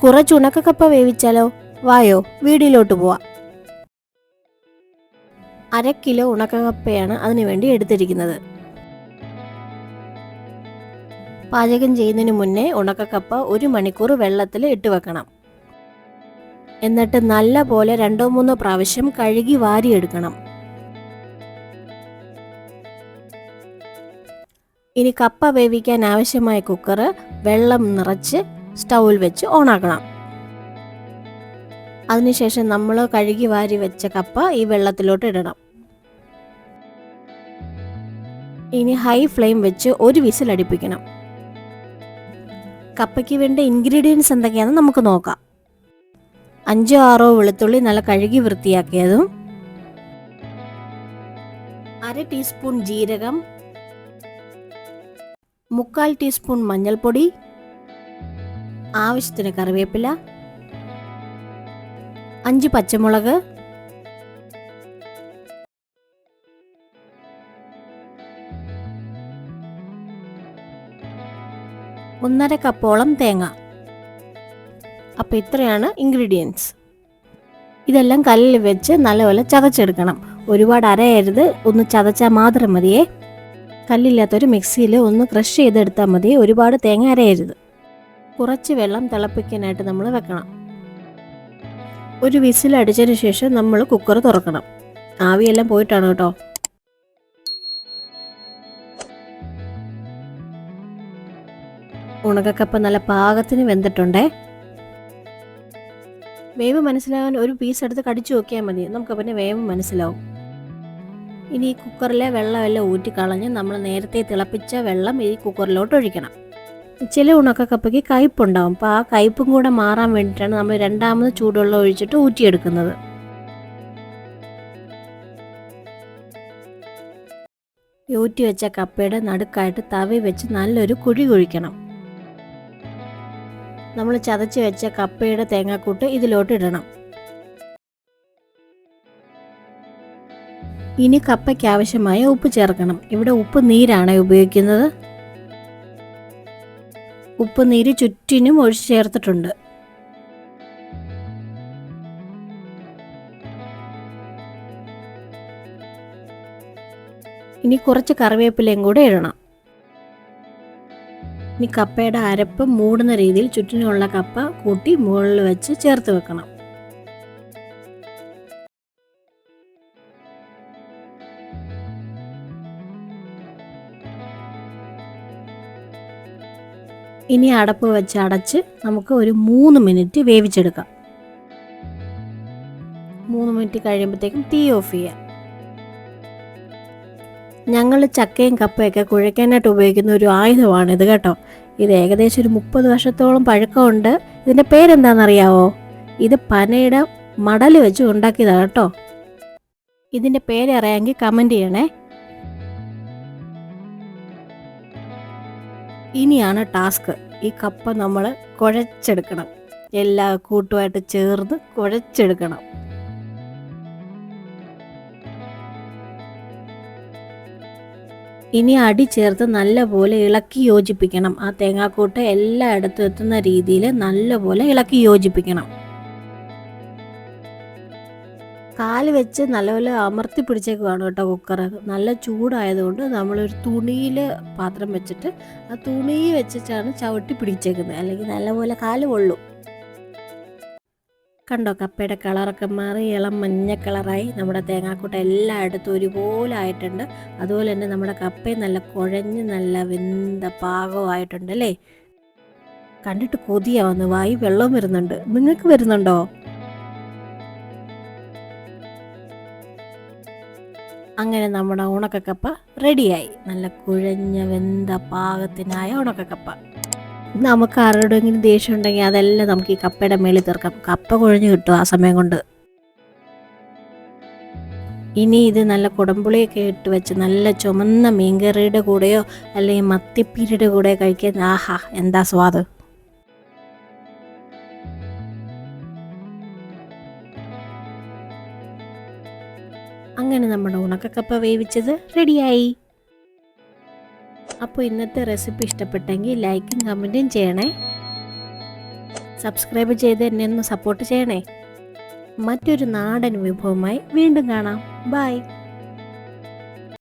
കുറച്ച് ഉണക്കക്കപ്പ വേവിച്ചാലോ? വായോ വീടിലോട്ട് പോവാം. 1/2 കിലോ ഉണക്കക്കപ്പയാണ് അതിനുവേണ്ടി എടുത്തിരിക്കുന്നത്. പാചകം ചെയ്യുന്നതിന് മുന്നേ ഉണക്കക്കപ്പ 1 മണിക്കൂർ വെള്ളത്തിൽ ഇട്ട് വെക്കണം. എന്നിട്ട് നല്ല പോലെ 2-3 പ്രാവശ്യം കഴുകി വാരിയെടുക്കണം. ഇനി കപ്പ വേവിക്കാൻ ആവശ്യമായ കുക്കർ വെള്ളം നിറച്ച് സ്റ്റൗവിൽ വെച്ച് ഓണാക്കണം. അതിനുശേഷം നമ്മൾ കഴുകി വാരി വെച്ച കപ്പ ഈ വെള്ളത്തിലോട്ട് ഇടണം. ഇനി ഹൈ ഫ്ലെയിം വെച്ച് 1 വിസിൽ അടുപ്പിക്കണം. കപ്പയ്ക്ക് വേണ്ട ഇൻഗ്രീഡിയൻസ് എന്തൊക്കെയാണെന്ന് നമുക്ക് നോക്കാം. 5-6 വെളുത്തുള്ളി നല്ല കഴുകി വൃത്തിയാക്കിയതും, 1/2 ടീസ്പൂൺ ജീരകം, 1/4 ടീസ്പൂൺ മഞ്ഞൾപ്പൊടി, ആവശ്യത്തിന് കറിവേപ്പില, 5 പച്ചമുളക്, 1/2 കപ്പോളം തേങ്ങ. അപ്പോൾ ഇത്രയാണ് ഇൻഗ്രീഡിയൻസ്. ഇതെല്ലാം കല്ലിൽ വെച്ച് നല്ലപോലെ ചതച്ചെടുക്കണം. ഒരുപാട് അരയരുത്, ഒന്ന് ചതച്ചാൽ മാത്രം മതിയേ. കല്ലില്ലാത്തൊരു മിക്സിയിൽ ഒന്ന് ക്രഷ് ചെയ്തെടുത്താൽ മതി. ഒരുപാട് തേങ്ങ അരയരുത്. കുറച്ച് വെള്ളം തിളപ്പിക്കാനായിട്ട് നമ്മൾ വെക്കണം. 1 വിസിൽ അടിച്ചതിന് ശേഷം നമ്മൾ കുക്കർ തുറക്കണം. ആവിയെല്ലാം പോയിട്ടാണ് കേട്ടോ. ഉണക്കക്കപ്പ നല്ല പാകത്തിന് വെന്തിട്ടുണ്ടേ. വേവ് മനസ്സിലാവാൻ 1 പീസ് എടുത്ത് കടിച്ചു നോക്കിയാൽ മതി. നമുക്ക് പിന്നെ വേവ് മനസ്സിലാവും. ഇനി ഈ കുക്കറിലെ വെള്ളമെല്ലാം ഊറ്റിക്കളഞ്ഞ് നമ്മൾ നേരത്തെ തിളപ്പിച്ച വെള്ളം ഈ കുക്കറിലോട്ട് ഒഴിക്കണം. ചില ഉണക്കക്കപ്പയ്ക്ക് കയ്പുണ്ടാവും. അപ്പോൾ ആ കയ്പും കൂടെ മാറാൻ വേണ്ടിയിട്ടാണ് നമ്മൾ 2ാമത് ചൂടുവെള്ളം ഒഴിച്ചിട്ട് ഊറ്റിയെടുക്കുന്നത്. ഊറ്റി വെച്ച കപ്പയുടെ നടുക്കായിട്ട് തവി വെച്ച് നല്ലൊരു കുഴി കുഴിക്കണം. നമ്മൾ ചതച്ച് വെച്ച കപ്പയുടെ തേങ്ങാക്കൂട്ട് ഇതിലോട്ട് ഇടണം. ഇനി കപ്പയ്ക്ക് ആവശ്യമായ ഉപ്പ് ചേർക്കണം. ഇവിടെ ഉപ്പ് നീരാണ് ഉപയോഗിക്കുന്നത്. ഉപ്പ് നീര് ചുറ്റിനും ഒഴിച്ച് ചേർത്തിട്ടുണ്ട്. ഇനി കുറച്ച് കറിവേപ്പിലയും കൂടെ ഇടണം. ഇനി കപ്പയുടെ അരപ്പ് മൂടുന്ന രീതിയിൽ ചുറ്റിനുള്ള കപ്പ കൂട്ടി മുകളിൽ വെച്ച് ചേർത്ത് വെക്കണം. ഇനി അടപ്പ് വെച്ച് അടച്ച് നമുക്ക് ഒരു 3 മിനിറ്റ് വേവിച്ചെടുക്കാം. 3 മിനിറ്റ് കഴിയുമ്പോഴത്തേക്കും തീ ഓഫ് ചെയ്യാം. ഞങ്ങൾ ചക്കയും കപ്പയൊക്കെ കുഴയ്ക്കാനായിട്ട് ഉപയോഗിക്കുന്ന ഒരു ആയുധമാണിത് കേട്ടോ. ഇത് ഏകദേശം ഒരു 30 വർഷത്തോളം പഴക്കമുണ്ട്. ഇതിൻ്റെ പേരെന്താണെന്നറിയാവോ? ഇത് പനയുടെ മടൽ വെച്ച് ഉണ്ടാക്കിയതാണ് കേട്ടോ. ഇതിൻ്റെ പേരറിയാമെങ്കിൽ കമൻറ്റ് ചെയ്യണേ. ഇനിയാണ് ടാസ്ക്. ഈ കപ്പ നമ്മൾ കുഴച്ചെടുക്കണം. എല്ലാ കൂട്ടുമായിട്ട് ചേർന്ന് കുഴച്ചെടുക്കണം. ഇനി അടി ചേർത്ത് നല്ലപോലെ ഇളക്കി യോജിപ്പിക്കണം. ആ തേങ്ങാക്കൂട്ട് എല്ലായിടത്തും എത്തുന്ന രീതിയിൽ നല്ലപോലെ ഇളക്കി യോജിപ്പിക്കണം. കാല് വെച്ച് നല്ലപോലെ അമർത്തി പിടിച്ചേക്കുവാണ് കേട്ടോ കുക്കർ. നല്ല ചൂടായതുകൊണ്ട് നമ്മളൊരു തുണിയിൽ പാത്രം വെച്ചിട്ട് ആ തുണി വെച്ചിട്ടാണ് ചവിട്ടി പിടിച്ചേക്കുന്നത്. അല്ലെങ്കിൽ നല്ലപോലെ കാല് കൊള്ളും. കണ്ടോ, കപ്പയുടെ കളറൊക്കെ മാറി ഇളം മഞ്ഞ കളറായി. നമ്മുടെ തേങ്ങാക്കൂട്ട് എല്ലായിടത്തും ഒരുപോലെ ആയിട്ടുണ്ട്. അതുപോലെ തന്നെ നമ്മുടെ കപ്പയും നല്ല കുഴഞ്ഞ് നല്ല വെന്ത പാകമായിട്ടുണ്ട് അല്ലേ. കണ്ടിട്ട് കൊതിയാവുന്നു, വായി വെള്ളം വരുന്നുണ്ട്. നിങ്ങൾക്ക് വരുന്നുണ്ടോ? അങ്ങനെ നമ്മുടെ ഉണക്കക്കപ്പ റെഡിയായി. നല്ല കുഴഞ്ഞ വെന്ത പാകത്തിനായ ഉണക്കക്കപ്പ. നമുക്ക് ആരോടെങ്കിലും ദേഷ്യം ഉണ്ടെങ്കിൽ അതെല്ലാം നമുക്ക് ഈ കപ്പയുടെ മേളിൽ തീർക്കാം. കപ്പ കുഴഞ്ഞു കിട്ടും ആ സമയം കൊണ്ട്. ഇനി ഇത് നല്ല കുടംപുളിയൊക്കെ ഇട്ട് വെച്ച് നല്ല ചുമന്ന മീൻകറിയുടെ കൂടെയോ അല്ലെങ്കിൽ മത്തിപ്പീരിയുടെ കൂടെയോ കഴിക്കാൻ ആഹാ എന്താ സ്വാദ്. അങ്ങനെ നമ്മുടെ ഉണക്കക്കപ്പ വേവിച്ചത് റെഡിയായി. അപ്പോൾ ഇന്നത്തെ റെസിപ്പി ഇഷ്ടപ്പെട്ടെങ്കിൽ ലൈക്കും കമൻറ്റും ചെയ്യണേ. സബ്സ്ക്രൈബ് ചെയ്ത് എന്നെ ഒന്ന് സപ്പോർട്ട് ചെയ്യണേ. മറ്റൊരു നാടൻ വിഭവമായി വീണ്ടും കാണാം. ബൈ.